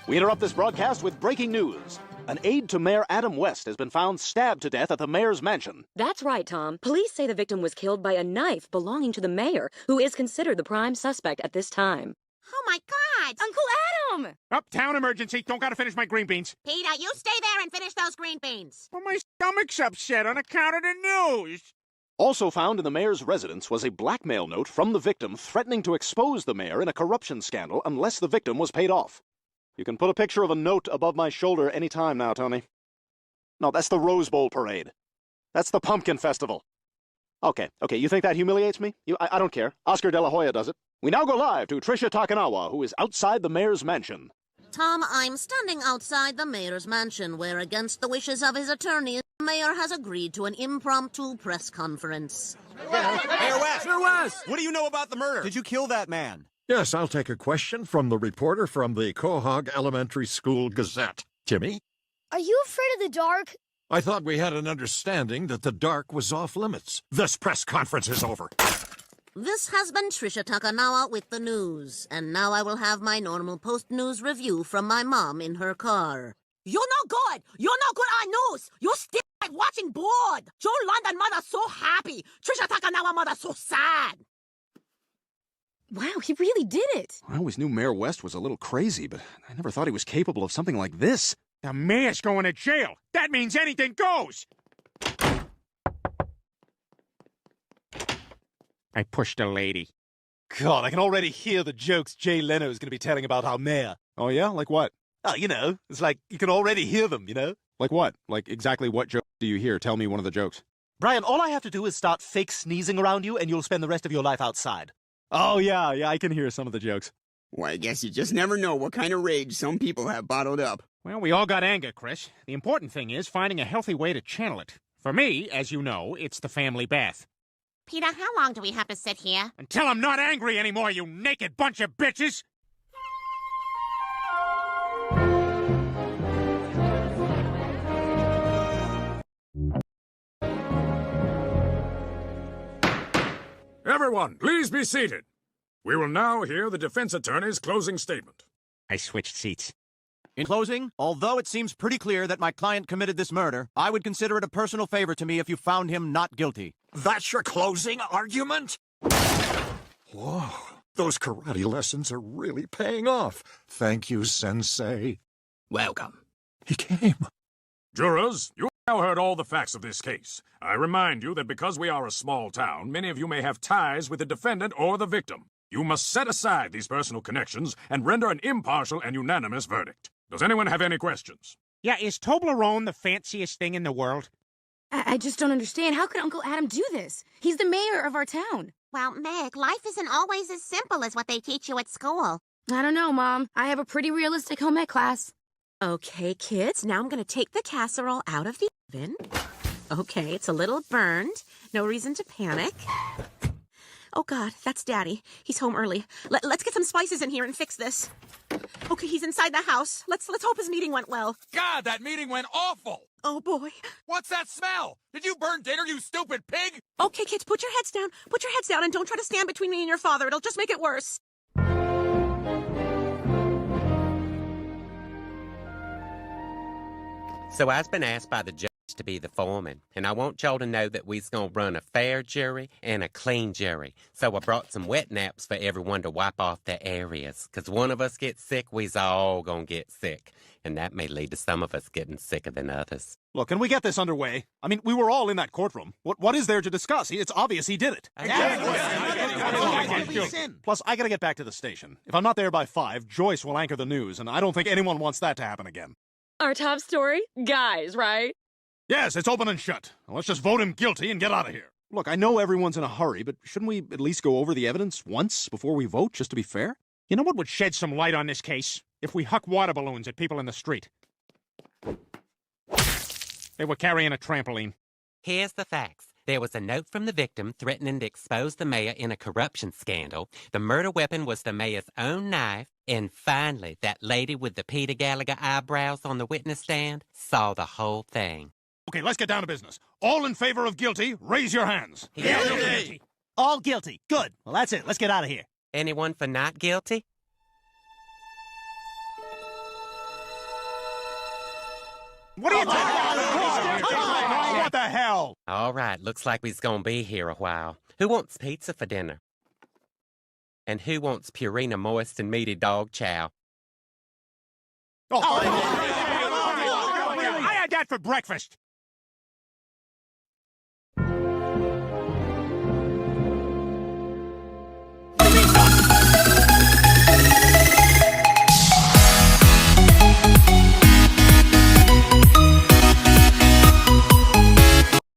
We interrupt this broadcast with breaking news. An aide to Mayor Adam West has been found stabbed to death at the mayor's mansion. That's right, Tom. Police say the victim was killed by a knife belonging to the mayor, who is considered the prime suspect at this time. Oh, my God! Uncle Adam! Uptown emergency. Don't gotta finish my green beans. Peter, you stay there and finish those green beans. Well, my stomach's upset on account of the news. Also found in the mayor's residence was a blackmail note from the victim threatening to expose the mayor in a corruption scandal unless the victim was paid off. You can put a picture of a note above my shoulder any time now, Tony. No, that's the Rose Bowl parade. That's the Pumpkin Festival. Okay, you think that humiliates me? I don't care. Oscar De La Hoya does it. We now go live to Tricia Takanawa, who is outside the mayor's mansion. Tom, I'm standing outside the mayor's mansion, where, against the wishes of his attorney, the mayor has agreed to an impromptu press conference. Mayor West! Mayor West! What do you know about the murder? Did you kill that man? Yes, I'll take a question from the reporter from the Quahog Elementary School Gazette. Timmy? Are you afraid of the dark? I thought we had an understanding that the dark was off limits. This press conference is over. This has been Tricia Takanawa with the news, and now I will have my normal post-news review from my mom in her car. You're no good! You're no good on news! You're still like watching bored! Joe London mother so happy! Tricia Takanawa mother so sad! Wow, he really did it! I always knew Mayor West was a little crazy, but I never thought he was capable of something like this. The mayor's going to jail. That means anything goes. I pushed a lady. God, I can already hear the jokes Jay Leno is going to be telling about our mayor. Oh, yeah? Like what? Oh, you know, it's like you can already hear them, you know? Like what? Like exactly what joke do you hear? Tell me one of the jokes. Brian, all I have to do is start fake sneezing around you, and you'll spend the rest of your life outside. Oh, yeah, I can hear some of the jokes. Well, I guess you just never know what kind of rage some people have bottled up. Well, we all got anger, Chris. The important thing is finding a healthy way to channel it. For me, as you know, it's the family bath. Peter, how long do we have to sit here? Until I'm not angry anymore, you naked bunch of bitches! Everyone, please be seated. We will now hear the defense attorney's closing statement. I switched seats. In closing, although it seems pretty clear that my client committed this murder, I would consider it a personal favor to me if you found him not guilty. That's your closing argument? Whoa, those karate lessons are really paying off. Thank you, Sensei. Welcome. He came. Jurors, you have now heard all the facts of this case. I remind you that because we are a small town, many of you may have ties with the defendant or the victim. You must set aside these personal connections and render an impartial and unanimous verdict. Does anyone have any questions? Yeah, is Toblerone the fanciest thing in the world? I just don't understand. How could Uncle Adam do this? He's the mayor of our town. Well, Meg, life isn't always as simple as what they teach you at school. I don't know, Mom. I have a pretty realistic home ec class. Okay, kids, now I'm gonna take the casserole out of the oven. Okay, it's a little burned. No reason to panic. Oh, God, that's Daddy. He's home early. Let's get some spices in here and fix this. Okay, he's inside the house. Let's hope his meeting went well. God, that meeting went awful! Oh, boy. What's that smell? Did you burn dinner, you stupid pig? Okay, kids, put your heads down. Put your heads down and don't try to stand between me and your father. It'll just make it worse. So I've been asked by the judge to be the foreman, and I want y'all to know that we's gonna run a fair jury and a clean jury. So I brought some wet naps for everyone to wipe off their areas, 'cause one of us gets sick, we's all gonna get sick. And that may lead to some of us getting sicker than others. Look, can we get this underway? I mean, we were all in that courtroom. What is there to discuss? It's obvious he did it. Plus, I gotta get back to the station. If I'm not there by 5, Joyce will anchor the news, and I don't think anyone wants that to happen again. Our top story? Guys, right? Yes, it's open and shut. Now, let's just vote him guilty and get out of here. Look, I know everyone's in a hurry, but shouldn't we at least go over the evidence once before we vote, just to be fair? You know what would shed some light on this case? If we huck water balloons at people in the street. They were carrying a trampoline. Here's the facts. There was a note from the victim threatening to expose the mayor in a corruption scandal. The murder weapon was the mayor's own knife. And finally, that lady with the Peter Gallagher eyebrows on the witness stand saw the whole thing. Okay, let's get down to business. All in favor of guilty, raise your hands. Guilty! All guilty. Good. Well, that's it. Let's get out of here. Anyone for not guilty? What are you talking? What the hell? All right, looks like we's gonna be here a while. Who wants pizza for dinner? And who wants Purina moist and meaty dog chow? I had that for breakfast.